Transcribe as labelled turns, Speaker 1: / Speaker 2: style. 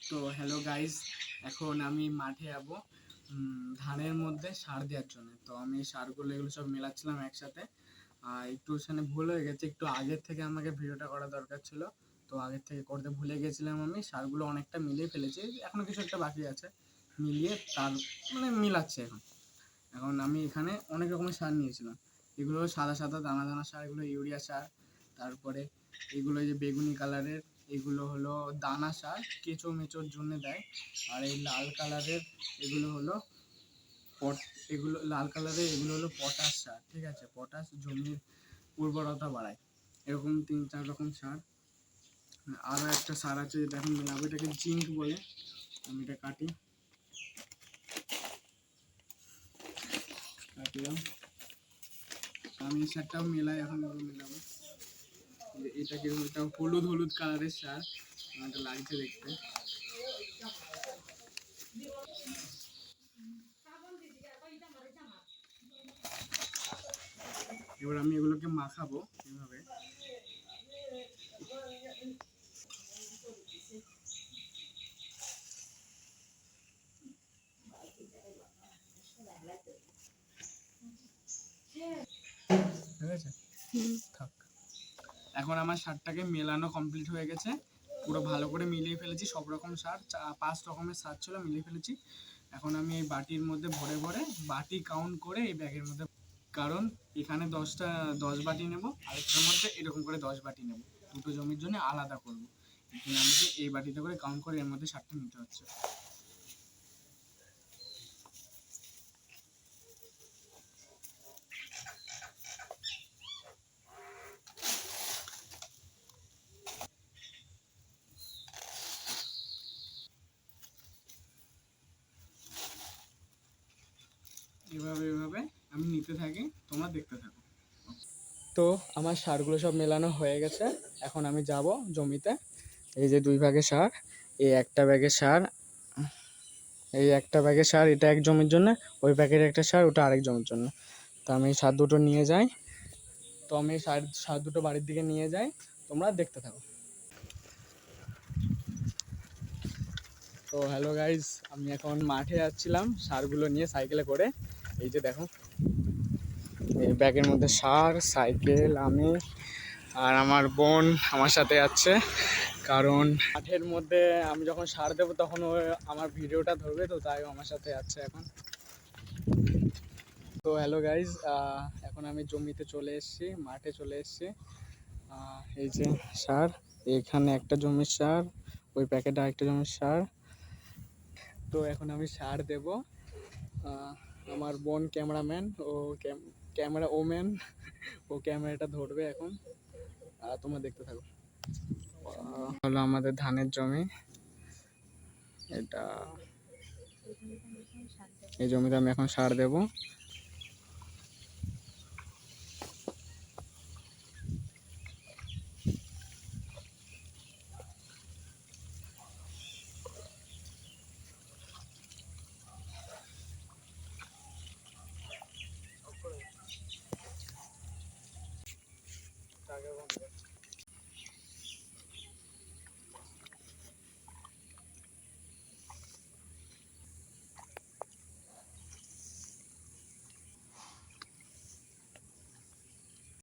Speaker 1: তো hello guys, এখন আমি মাঠে যাবো ধানের মধ্যে সার দেওয়ার জন্য। তো আমি সারগুলো এগুলো সব মেলাচ্ছিলাম একসাথে। আর একটু সেখানে ভুল হয়ে গেছে, একটু আগের থেকে আমাকে ভিডিওটা করা দরকার ছিল। তো আগের থেকে করতে ভুলে গেছিলাম। আমি সারগুলো অনেকটা মিলিয়ে ফেলেছি, এখনো কিছু একটা বাকি আছে মিলিয়ে তার মিলাচ্ছে এখন। এখন আমি এখানে অনেক রকমের সার নিয়েছিলাম। এগুলো সাদা সাদা দানা দানা সার, এগুলো ইউরিয়া সার। তারপরে এগুলো যে বেগুনি কালারের, এগুলো হলো দানা সার, কেঁচো মেচোর জন্য দেয়। আর এই লাল কালারের এগুলো হলো এগুলো লাল কালারের এগুলো হলো পটাশ সার। ঠিক আছে, পটাশ জমির উর্বরতা বাড়ায়। এরকম 3-4 রকম সার। আরও একটা সার আছে যেটা এখন মেলাবো, এটাকে জিঙ্ক বলে। আমি এটা কাটলাম। আমি এই সারটাও মেলাই, এখন মেলাবো। এটা কিরকম, একটা হলুদ হলুদ কালারের সার, এটা লাগছে দেখতে। এবার আমি এগুলোকে মাখাবো এভাবে। ঠিক আছে, থাক। এখন আমার সারটাকে মেলানো কমপ্লিট হয়ে গেছে, পুরো ভালো করে মিলিয়ে ফেলেছি। সব রকম সার, 5 রকমের সার ছিল, মিলিয়ে ফেলেছি। এখন আমি এই বাটির মধ্যে ভরে ভরে বাটি কাউন্ট করে এই ব্যাগের মধ্যে, কারণ এখানে 10 বাটি নেব, আরেকটার মধ্যে এরকম করে 10 বাটি নেব। দুটো জমির জন্য আলাদা করবো। এখানে আমাকে এই বাটিতে করে কাউন্ট করে এর মধ্যে সারটা নিতে হচ্ছে। এভাবে এভাবে আমি নিতে থাকি, তোমরা দেখতে থাকো। তো আমার সারগুলো সব মেলানো হয়ে গেছে। এখন আমি যাব জমিতে। এই যে 2 ভাগের সার, এই একটা ব্যাগের সার, এই একটা ব্যাগের সার এটা এক জমির জন্য, ওই প্যাকেট একটা সার ওটা আরেক জমির জন্য। তো আমি সার দুটো নিয়ে যাই। তো আমি সার দুটো বাড়ির দিকে নিয়ে যাই, তোমরা দেখতে থাকো। তো হ্যালো গাইজ, আমি এখন মাঠে যাচ্ছিলাম সারগুলো নিয়ে সাইকেলে করে। এই যে দেখো, এই ব্যাগের মধ্যে সার, সাইকেল, আমি আর আমার বোন আমার সাথে যাচ্ছে। কারণ মাঠের মধ্যে আমি যখন সার দেবো তখন ও আমার ভিডিওটা ধরবে, তো তাই আমার সাথে যাচ্ছে এখন। তো হ্যালো গাইজ, এখন আমি জমিতে চলে এসেছি, মাঠে চলে এসেছি। এই যে সার, এখানে একটা জমির সার, ওই প্যাকেটে আরেকটা জমির সার। তো এখন আমি সার দেব। আমার বোন ক্যামেরাম্যান, ও ক্যামেরা ওম্যান, ও ক্যামেরাটা ধরবে এখন। তোমরা দেখতে থাকো। হলো আমাদের ধানের জমি। এটা এই জমিতে আমি এখন সার দেব।